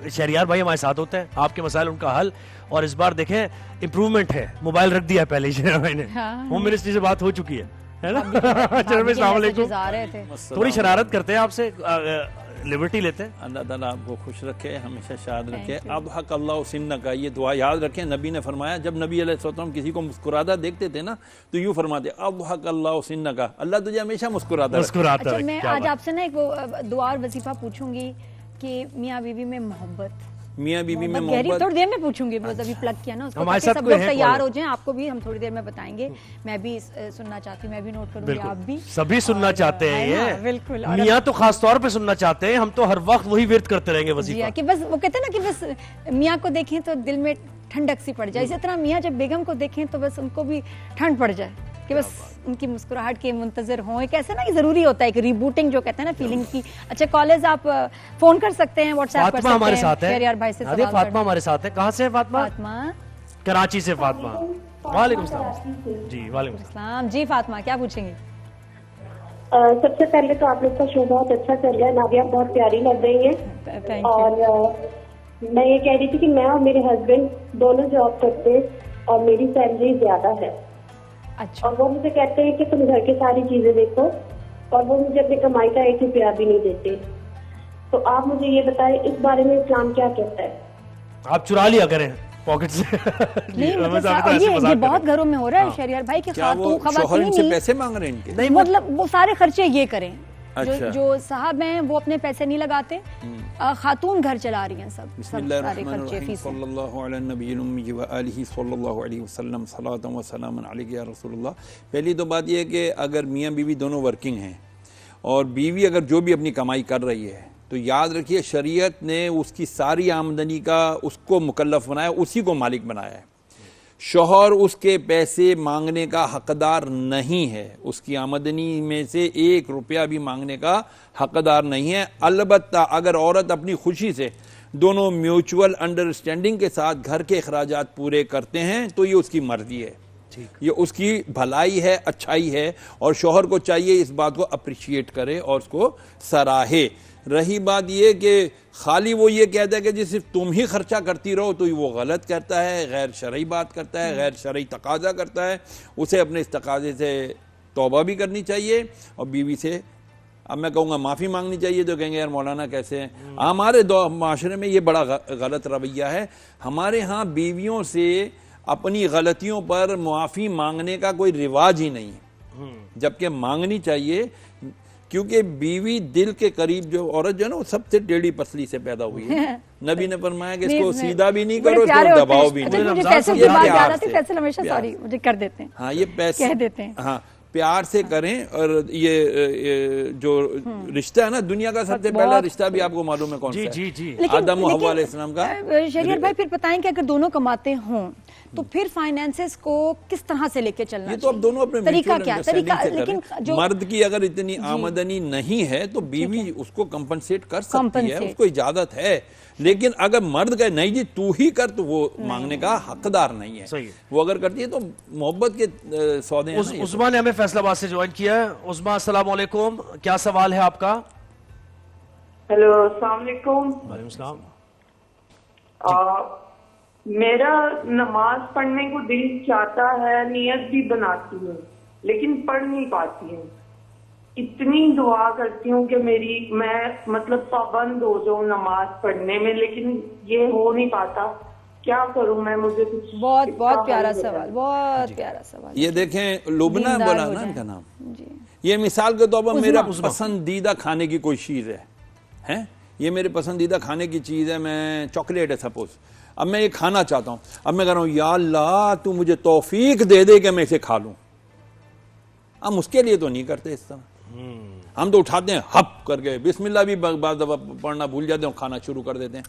शहरियार भाई हमारे साथ होते हैं, आपके मसाइल उनका हल। और इस बार देखें इम्प्रूवमेंट है, मोबाइल रख दिया है पहले शहरियार भाई ने। होम मिनिस्ट्री से बात हो चुकी है ना। थोड़ी शरारत करते हैं आपसे, लिबर्टी लेते हैं। अल्लाह ताला आपको खुश रखे, हमेशा शाद रखे। अब हक अल्लाह सिन्न का ये दुआ याद रखें। नबी ने फरमाया, जब नबी अलैहिस्सलाम किसी को मुस्कुराता देखते थे ना तो यूँ फरमाते, अब हक अल्लाह सिन्न का, अल्लाह तुझे हमेशा मुस्कुराता अच्छा, मैं आज आपसे ना एक वो दुआ और वजीफा पूछूंगी कि मियाँ बीवी में मोहब्बत, मियाँ बीवी में मोहब्बत थोड़ी देर में पूछूंगी। वो अभी प्लग किया ना उसको, ताकि सब लोग तैयार हो जाएं। आपको भी हम थोड़ी देर में बताएंगे। मैं भी सुनना चाहती हूँ, मैं भी नोट करूंगी, आप भी सभी सुनना चाहते हैं ये। बिल्कुल, मियाँ तो खास तौर पे सुनना चाहते हैं, हम तो हर वक्त वही विर्द करते रहेंगे वजीफा कि बस वो कहते हैं ना कि बस मियाँ को देखें तो दिल में ठंडक सी पड़ जाए, इसी तरह मियाँ जब बेगम को देखें तो बस उनको भी ठंड पड़ जाए, कि बस उनकी मुस्कुराहट के मुंतजर हों। एक ऐसा ना कि जरूरी होता है, एक रीबूटिंग जो कहते हैं ना फीलिंग की। अच्छा, कॉलेज आप फोन कर सकते हैं, व्हाट्सएप कर सकते हैं। हमारे साथ है शहरियार भाई से सवाल करना। फातिमा हमारे साथ है। कहाँ से है फातिमा? फातिमा कराची से। फातिमा वालेकुम सलाम जी। वालेकुम सलाम जी। फातिमा क्या पूछेंगी? सबसे पहले तो आप लोग का शो बहुत अच्छा चल रहा है, नादिया बहुत प्यारी लग रही है। और मैं ये कह रही थी कि मैं और मेरे हस्बैंड दोनों जॉब करते और मेरी सैलरी ज्यादा है। अच्छा। और वो मुझे कहते हैं कि तुम घर की सारी चीजें देखो, और वो मुझे अपनी कमाई का 1 रुपया भी नहीं देते। तो आप मुझे ये बताएं, इस बारे में इस्लाम क्या कहता है? आप चुरा लिया करें पॉकेट से। नहीं, ये बहुत घरों में हो रहा है शहरियार भाई के खवातीन पैसे मांग रहे हैं नहीं, मतलब वो सारे खर्चे ये करें। अच्छा। जो साहब हैं वो अपने पैसे नहीं लगाते, खातून घर चला रही हैं सब सारे खर्चे फीस। सल्लल्लाहु अलैहि नबी व आलिहि सल्लल्लाहु अलैहि वसल्लम सलातन व सलामन अलैका या रसूलुल्लाह। पहली तो बात यह है कि अगर मियाँ बीवी दोनों वर्किंग हैं और बीवी अगर जो भी अपनी कमाई कर रही है तो याद रखिए शरीयत ने उसकी सारी आमदनी का उसको मुकल्लफ बनाया, उसी को मालिक बनाया है। शौहर उसके पैसे मांगने का हकदार नहीं है, उसकी आमदनी में से 1 रुपया भी मांगने का हकदार नहीं है। अलबत्ता अगर औरत अपनी खुशी से दोनों म्यूचुअल अंडरस्टैंडिंग के साथ घर के अखराजात पूरे करते हैं तो ये उसकी मर्जी है, ये उसकी भलाई है, अच्छाई है। और शौहर को चाहिए इस बात को अप्रिशिएट करे और उसको सराहे। रही बात ये कि खाली वो ये कहता है कि जी सिर्फ तुम ही खर्चा करती रहो, तो वो गलत करता है, गैर शरई बात करता है, गैर शरई तकाजा करता है। उसे अपने इस तकाजे से तौबा भी करनी चाहिए और बीवी से, अब मैं कहूँगा माफ़ी मांगनी चाहिए। तो कहेंगे यार मौलाना कैसे हैं? हमारे माशरे में ये बड़ा गलत रवैया है। हमारे यहाँ बीवियों से अपनी गलतियों पर मुआफ़ी मांगने का कोई रिवाज ही नहीं है, जबकि मांगनी चाहिए। क्योंकि बीवी दिल के करीब जो औरत जो है ना वो सबसे टेढ़ी पसली से पैदा हुई है। नबी ने फरमाया कि इसको सीधा भी नहीं करो, इसको दबाओ भी नहीं। मुझे कर देते हैं। हाँ, ये पैसे कह देते हैं। हाँ, प्यार से करें। और ये जो रिश्ता है ना, दुनिया का सबसे पहला रिश्ता भी आपको मालूम है कौन सा है? जी जी। आदम और हव्वा अलैहिस्सलाम का। शरीयत भाई फिर बताएं कि अगर दोनों कमाते हों तो फिर फाइनेंसेस को किस तरह से लेके चलना? ये तो अब दोनों अपने तरीका क्या? लेकिन मर्द की अगर इतनी आमदनी नहीं है तो बीवी उसको कंपनसेट कर सकती है, उसको इजाजत है। लेकिन अगर मर्द कहे नहीं जी तू ही कर, तो वो मांगने का हकदार नहीं है। वो अगर करती है तो मोहब्बत के सौदे हैं। उस्मा ने हमें फैसलाबाद से ज्वाइन किया है। उस्मा अस्सलाम वालेकुम, क्या सवाल है आपका? हेलो, अस्सलाम वालेकुम। वालेकुम सलाम। मेरा नमाज पढ़ने को दिल चाहता है, नियत भी बनाती हूँ, लेकिन पढ़ नहीं पाती हूँ। इतनी दुआ करती हूँ कि मैं मतलब पाबंद हो जाऊँ नमाज पढ़ने में, लेकिन ये हो नहीं पाता। क्या करूँ मैं? मुझे कुछ बहुत प्यारा सवाल, बहुत प्यारा सवाल। ये देखें, लुबना बोला ना इनका नाम। ये मिसाल के तौर पर मेरा पसंदीदा खाने की कोई चीज़ है, ये मेरे पसंदीदा खाने की चीज़ है। मैं चॉकलेट है सपोज, अब मैं ये खाना चाहता हूँ। अब मैं कह रहा हूँ या अल्लाह तू मुझे तौफीक दे दे कि मैं इसे खा लूँ। हम उसके लिए तो नहीं करते इस तरह, हम तो उठाते हैं हप करके, बिस्मिल्लाह भी पढ़ना भूल जाते हैं, खाना शुरू कर देते हैं।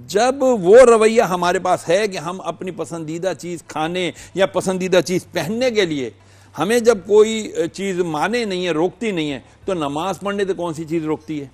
जब वो रवैया हमारे पास है कि हम अपनी पसंदीदा चीज़ खाने या पसंदीदा चीज़ पहनने के लिए, हमें जब कोई चीज़ माने नहीं है, रोकती नहीं है, तो नमाज पढ़ने से कौन सी चीज़ रोकती है?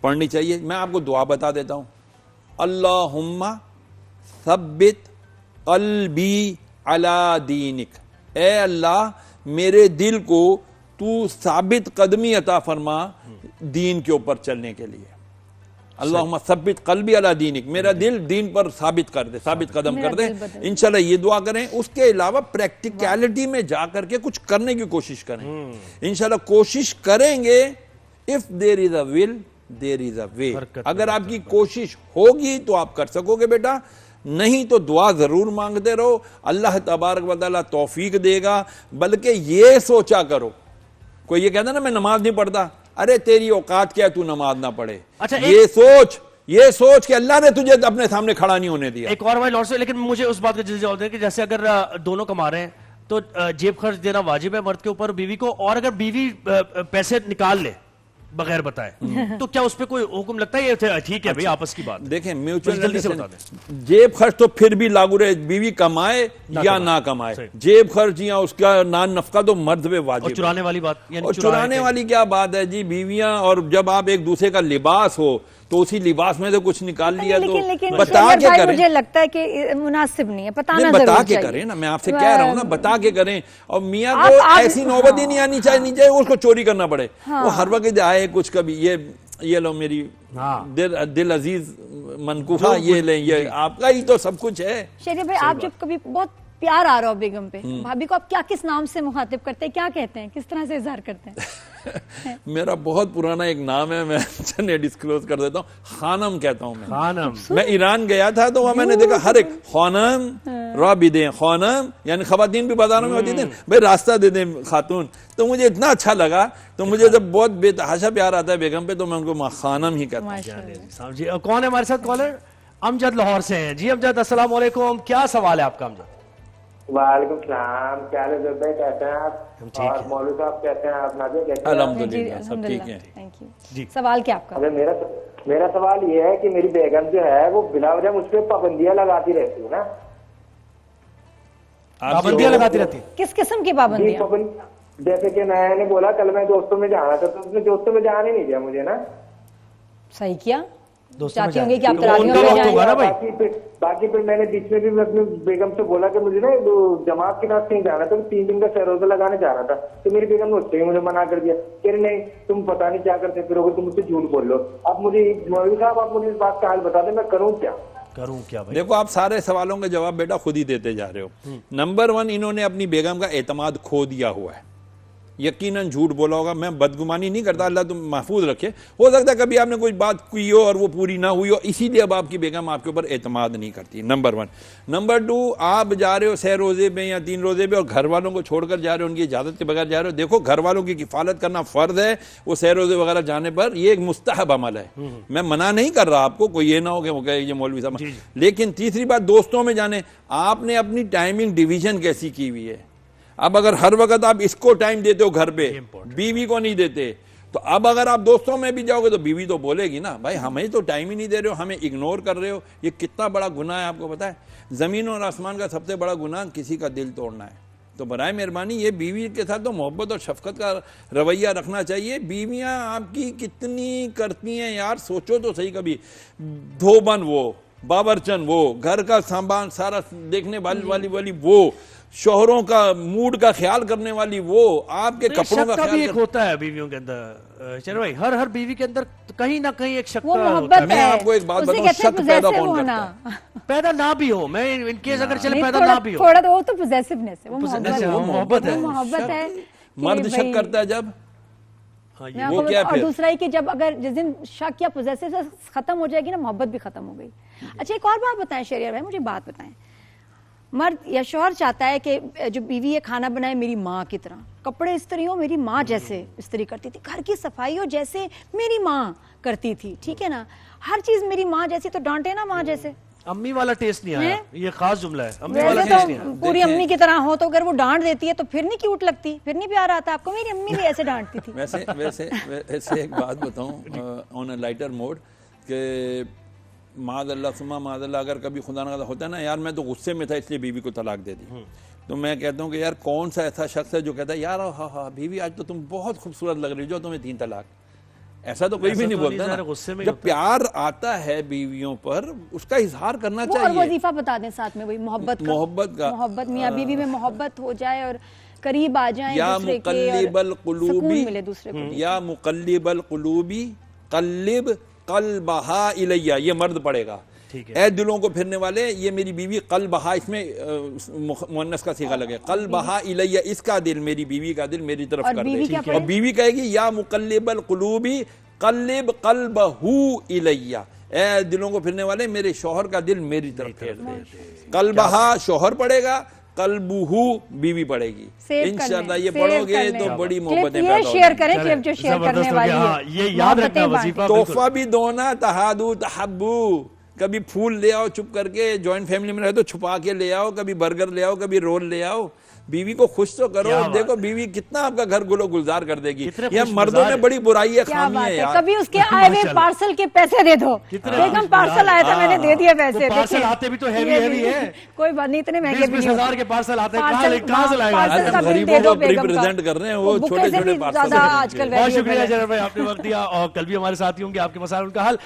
पढ़नी चाहिए। मैं आपको दुआ बता देता हूँ, अल्लाहुम्मा सब्बित क़ल्बी अला दीनिक, ए अल्लाह मेरे दिल को तू साबित कदमी अता फरमा दीन के ऊपर चलने के लिए। अल्लाहुम्मा सब्बित क़ल्बी अला दीनिक, मेरा दिल दीन पर साबित कर दे, साबित कदम कर दे। इंशाल्लाह ये दुआ करें। उसके अलावा प्रैक्टिकलिटी में जा करके कुछ करने की कोशिश करें। इंशाल्लाह कोशिश करेंगे। If there is a will there is a way. अगर आपकी कोशिश होगी तो आप कर सकोगे बेटा, नहीं तो दुआ जरूर मांगते रहो, अल्लाह तबारक व तआला तौफीक देगा। बल्कि ये सोचा करो, कोई ये कहता ना मैं नमाज नहीं पढ़ता, अरे तेरी औकात क्या है तू नमाज ना पढ़े। अच्छा, ये सोच कि अल्लाह ने तुझे अपने सामने खड़ा नहीं होने दिया। एक और भाई लॉर्ड से, लेकिन मुझे उस बात का जल्दी जवाब दें कि जैसे अगर दोनों कमा रहे हैं तो जेब खर्च देना वाजिब है मर्द के ऊपर बीवी को, और अगर बीवी पैसे निकाल ले बगैर बताए तो क्या उस पर कोई हुक्म लगता है? ये ठीक है भाई, आपस की बात। देखें म्यूचुअल जल्दी से बता दें। जेब खर्च तो फिर भी लागू रहे, बीवी कमाए या ना कमाए, जेब खर्च या उसका नान नफका तो मर्द पे वाजिब। और चुराने वाली बात, और चुराने वाली क्या बात है जी? बीवियां, और जब आप एक दूसरे का लिबास हो तो उसी लिबास में से कुछ निकाल लिया तो बता के करें। मुझे लगता है कि मुनासिब नहीं है, बताना बता जरूर के चाहिए। करें ना, मैं आपसे कह रहा हूँ ना, बता के करें। और मियाँ को ऐसी नौबत ही नहीं आनी चाहिए उसको चोरी करना पड़े। वो हर वक्त आए कुछ, कभी ये लो मेरी दिल अजीज मनकूफा, ये ले, ये आपका ही तो सब कुछ है। शेरिया भाई, आप जब कभी बहुत प्यार आ रहा हो बेगम पे, भाभी को आप क्या, किस नाम से मुखातिब करते हैं, क्या कहते हैं, किस तरह से इजहार करते हैं? मेरा बहुत पुराना एक नाम है, मैं चलिए डिस्क्लोज कर देता हूँ, खानम कहता हूँ मैं। खानम। मैं ईरान गया था तो वहां मैंने देखा हर एक खानम राबिदे, खानम यानी खवातीन भी बाजारों में होती थी, भाई रास्ता दे दें खातून। तो मुझे इतना अच्छा लगा, तो मुझे जब बहुत बेतहाशा प्यार आता है बेगम पे तो मैं उनको खानम ही कहता हूँ। जी, कौन है हमारे साथ कॉलर? अमजद लाहौर से हैं। जी अमजद, अस्सलाम वालेकुम, क्या सवाल है आपका अमजद? वालेकुम सलाम, क्या हाल है भाई, कैसे हैं आप? और मौलवी साहब कैसे हैं आप? नादिया कैसे हैं? अल्हम्दुलिल्लाह सब ठीक है। थैंक यू जी। सवाल क्या आपका? अरे मेरा सवाल ये है कि मेरी बेगम जो है वो बिला वजह मुझ पे पाबंदियां लगाती रहती है ना। पाबंदियां लगाती रहती है? किस किस्म की पाबंदियां? जैसे कि मैंने बोला कल मैं दोस्तों में जाना था, तो उसने दोस्तों में जाने नहीं दिया मुझे ना। सही किया, दोस्तों चाहती होंगी कि आप तो तरावियों उनका में वक्त होगा ना जाएं। भाई। बाकी फिर मैंने बीच में भी मैं अपनी बेगम से बोला कि मुझे ना जमात के साथ कहीं जाना था, 3 दिन का सरोजा लगाने जा रहा था, तो मेरी बेगम ने उससे मुझे मना कर दिया। कह रही नहीं तुम पता नहीं क्या करते फिरोगे, तुम मुझसे झूठ बोल लो। अब मुझे मौलवी साहब आप मुझे इस बात का हाल बता दें, मैं करूँ क्या? करूं क्या भाई? देखो आप सारे सवालों के जवाब बेटा खुद ही देते जा रहे हो। नंबर 1, इन्होंने अपनी बेगम का एतमाद खो दिया हुआ है, यकीनन झूठ बोला होगा। मैं बदगुमानी नहीं करता, अल्लाह तुम महफूज रखे। हो सकता है कभी आपने कोई बात की हो और वो पूरी ना हुई हो, इसीलिए अब आपकी बेगम आपके ऊपर एतमाद नहीं करती। नंबर 1। नंबर 2, आप जा रहे हो 6 रोजे पे या 3 रोजे पे और घर वालों को छोड़कर जा रहे हो, उनकी इजाजत के बगैर जा रहे हो। देखो घर वालों की किफालत करना फर्ज है, वो 6 रोजे वगैरह जाने पर ये एक मुस्तहब अमल है। मैं मना नहीं कर रहा आपको, कोई ये ना हो कि वो कहे ये मौलवी साहब। लेकिन तीसरी बात, दोस्तों में जाने, आपने अपनी टाइमिंग डिवीजन कैसी की हुई है? अब अगर हर वक्त आप इसको टाइम देते हो घर पे, बीवी को नहीं देते, तो अब अगर आप दोस्तों में भी जाओगे तो बीवी तो बोलेगी ना, भाई हमें तो टाइम ही नहीं दे रहे हो, हमें इग्नोर कर रहे हो। ये कितना बड़ा गुनाह है आपको पता है? जमीन और आसमान का सबसे बड़ा गुनाह किसी का दिल तोड़ना है। तो बराए मेहरबानी ये बीवी के साथ तो मोहब्बत और शफकत का रवैया रखना चाहिए। बीवियां आपकी कितनी करती हैं यार, सोचो तो सही। कभी धोबन वो, बाबरचन वो, घर का सामान सारा देखने वाली वो, शोहरों का मूड का ख्याल करने वाली वो, आपके कपड़ों का ख्याल भी एक होता है बीवियों के अंदर। चलो भाई, हर बीवी के अंदर कहीं ना कहीं एक शक वो होता मोहब्बत है। मैं आपको एक बात बताऊं, शक पैदा कौन करता है? पैदा ना भी हो, मैं इन केस अगर चले पैदा ना भी हो, थोड़ा तो वो तो पोजेसिवनेस है, वो मोहब्बत है। मोहब्बत है। मर्द शक करता है जब, वो क्या और फिर? दूसरा ही कि जब अगर जिस दिन शक या पोजेसिवनेस खत्म हो जाएगी ना, मोहब्बत भी खत्म हो गई। अच्छा एक और बात बताएं शरिया भाई, मुझे बात बताएं, मर्द या शौहर चाहता है कि जो बीवी है खाना बनाए मेरी माँ की तरह, कपड़े इस्त्री हो मेरी माँ जैसे इस्त्री करती थी, घर की सफाई हो जैसे मेरी माँ करती थी, ठीक है ना, हर चीज मेरी माँ जैसी, तो डांटे ना माँ जैसे। अम्मी वाला टेस्ट नहीं आया, ये खास जुमला है, अम्मी वाला टेस्ट नहीं आया। पूरी अम्मी की तरह हो तो अगर वो डांट देती है तो फिर नहीं क्यूट लगती, फिर नहीं प्यार आता आपको? मेरी अम्मी भी ऐसे डांटती थी। वैसे एक बात बताऊं ऑन अ लाइटर मोड कि माज़अल्लाह सुम्मा माज़अल्लाह, अगर कभी खुदा न खास्ता होता है ना यार, मैं तो गुस्से में था इसलिए बीवी को तलाक दे दी, तो मैं कहता हूँ कि यार कौन सा ऐसा शख्स है जो कहता है यार हाँ बीवी आज तो तुम बहुत खूबसूरत लग रही हो, जो तुम्हें 3 तलाक। ऐसा तो कोई भी नहीं बोलता ना। जब प्यार आता है बीवियों पर, उसका इजहार करना चाहिए। और वजीफा बता दें साथ में, वही मोहब्बत का मियां बीवी में मोहब्बत हो जाए और करीब आ जाए, या दूसरे के, मुक़ल्लिबल क़ुलूबी, मिले दूसरे को। या मुक़ल्लिबल क़ुलूबी क़ल्लिब क़ल्बहा इलैया, ये मर्द पढ़ेगा। ठीक है। ऐ दिलों को फिरने वाले, ये मेरी बीवी, क़ल्बहा इसमें मुअन्नस का सीगा लगे, क़ल्बहा इलैया, इसका दिल, मेरी बीवी का दिल मेरी तरफ और कर बीवी क्या दे। और बीवी कहेगी या मुक़ल्लिबल क़ुलूबी क़ल्लिब क़ल्बहू इलैया, ऐ दिलों को फिरने वाले मेरे शौहर का दिल मेरी तरफ फेर दे। क़ल्बहा शौहर पढ़ेगा, क़ल्बुहू बीवी पढ़ेगी। इंशाअल्लाह ये पढ़ोगे तो बड़ी मोहब्बतें पैदा होंगी। शेयर करें क्लिप जो शेयर जबरदस्त करने हो वाली गया। है, ये याद रखना मोहब्बतें वजीफा। तोहफा भी दो ना, तहादू तहब्बू, कभी फूल ले आओ चुप करके, जॉइंट फैमिली में रहे तो छुपा के ले आओ, कभी बर्गर ले आओ, कभी रोल ले आओ, बीवी को खुश तो करो। क्या देखो बीवी कितना आपका घर गुलो गुलजार कर देगी। कितने यह खुश मर्दों मिजाज में है। बड़ी बुराई है, क्या खामी बात है है, यार। कभी उसके आए हुए पार्सल के पैसे दे दो, कितने बेगम खुश पार्सल मिजाज आया था है। मैंने दे दिए पैसे। तो पार्सल देखिए, आते भी तो हैवी ये हैवी है। कोई बात नहीं, इतने महंगे भी 20-20 नहीं हजार होते। के पार्सल आते हैं, पार्सल- कहाँ से लाएगा? पार्सल आज का हम बिल गरीबों दे दो को बेगम का। रिप्रेजेंट कर रहे हैं, वो बुके छोटे से छोटे भी पार्सल ज्यादा देंगे। आजकल बहुत वैल्यूएबल शुक्रिया है। जनाब भाई, आपने वक्त दिया और कल भी हमारे साथ ही होंगे, आपके मसाइल उनका हल।